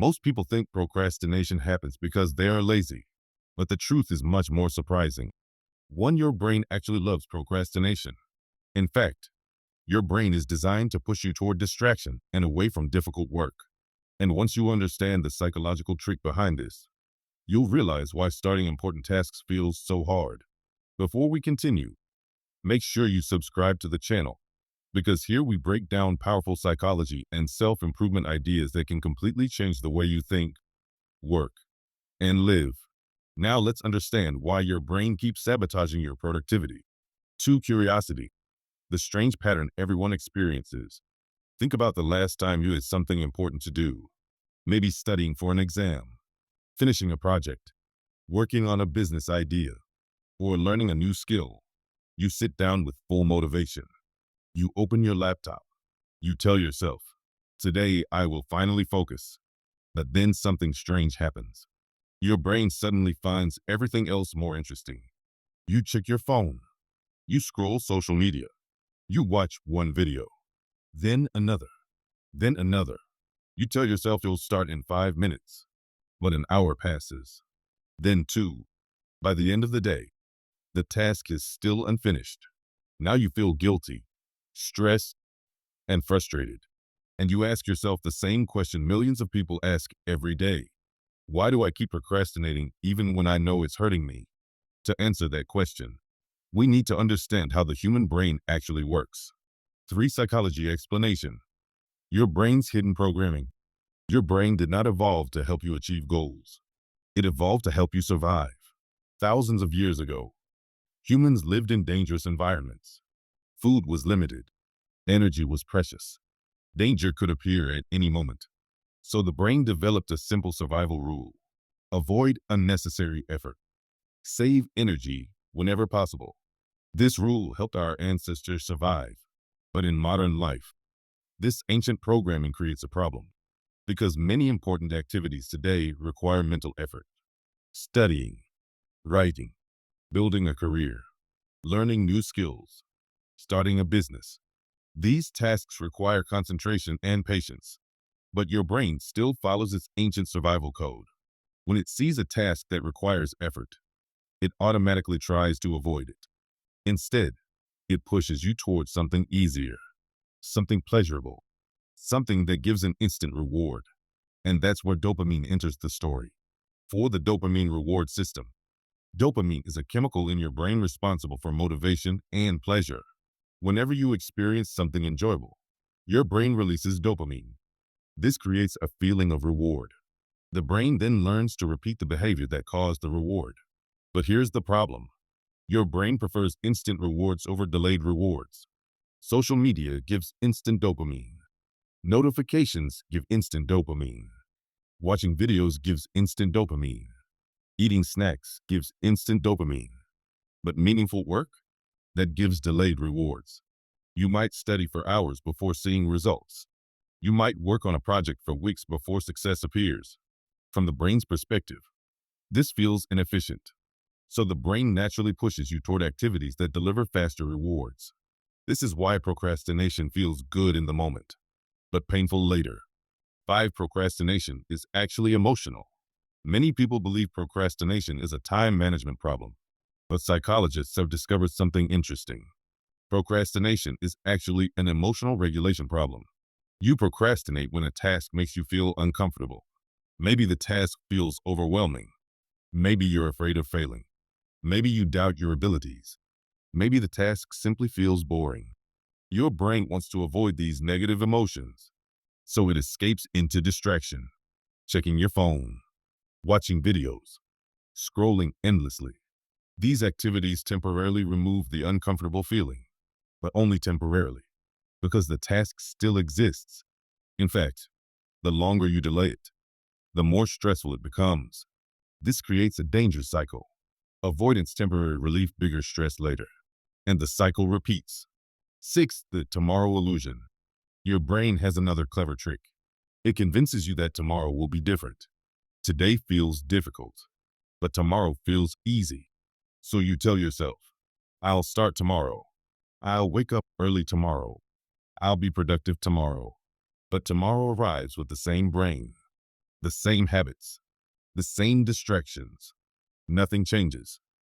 Most people think procrastination happens because they are lazy, but the truth is much more surprising. One, your brain actually loves procrastination. In fact, your brain is designed to push you toward distraction and away from difficult work. And once you understand the psychological trick behind this, you'll realize why starting important tasks feels so hard. Before we continue, make sure you subscribe to the channel, because here we break down powerful psychology and self-improvement ideas that can completely change the way you think, work, and live. Now let's understand why your brain keeps sabotaging your productivity. 2. Curiosity, the strange pattern everyone experiences. Think about the last time you had something important to do. Maybe studying for an exam, finishing a project, working on a business idea, or learning a new skill. You sit down with full motivation. You open your laptop. You tell yourself, today I will finally focus. But then something strange happens. Your brain suddenly finds everything else more interesting. You check your phone. You scroll social media. You watch one video, then another, then another. You tell yourself you'll start in 5 minutes, but an hour passes, then two. By the end of the day, the task is still unfinished. Now you feel guilty, stressed, and frustrated. And you ask yourself the same question millions of people ask every day. Why do I keep procrastinating even when I know it's hurting me? To answer that question, we need to understand how the human brain actually works. 3. Psychology explanation. Your brain's hidden programming. Your brain did not evolve to help you achieve goals. It evolved to help you survive. Thousands of years ago, humans lived in dangerous environments. Food was limited. Energy was precious. Danger could appear at any moment. So the brain developed a simple survival rule. Avoid unnecessary effort. Save energy whenever possible. This rule helped our ancestors survive. But in modern life, this ancient programming creates a problem, because many important activities today require mental effort. Studying, writing, building a career, learning new skills, starting a business. These tasks require concentration and patience, but your brain still follows its ancient survival code. When it sees a task that requires effort, it automatically tries to avoid it. Instead, it pushes you towards something easier, something pleasurable, something that gives an instant reward. And that's where dopamine enters the story. For the dopamine reward system, dopamine is a chemical in your brain responsible for motivation and pleasure. Whenever you experience something enjoyable, your brain releases dopamine. This creates a feeling of reward. The brain then learns to repeat the behavior that caused the reward. But here's the problem. Your brain prefers instant rewards over delayed rewards. Social media gives instant dopamine. Notifications give instant dopamine. Watching videos gives instant dopamine. Eating snacks gives instant dopamine. But meaningful work? That gives delayed rewards. You might study for hours before seeing results. You might work on a project for weeks before success appears. From the brain's perspective, this feels inefficient. So the brain naturally pushes you toward activities that deliver faster rewards. This is why procrastination feels good in the moment, but painful later. 5. Procrastination is actually emotional. Many people believe procrastination is a time management problem, but psychologists have discovered something interesting. Procrastination is actually an emotional regulation problem. You procrastinate when a task makes you feel uncomfortable. Maybe the task feels overwhelming. Maybe you're afraid of failing. Maybe you doubt your abilities. Maybe the task simply feels boring. Your brain wants to avoid these negative emotions, so it escapes into distraction, checking your phone, watching videos, scrolling endlessly. These activities temporarily remove the uncomfortable feeling, but only temporarily, because the task still exists. In fact, the longer you delay it, the more stressful it becomes. This creates a dangerous cycle. Avoidance, temporary relief, bigger stress later. And the cycle repeats. 6. The tomorrow illusion. Your brain has another clever trick. It convinces you that tomorrow will be different. Today feels difficult, but tomorrow feels easy. So you tell yourself, I'll start tomorrow. I'll wake up early tomorrow. I'll be productive tomorrow. But tomorrow arrives with the same brain. The same habits, the same distractions. Nothing changes.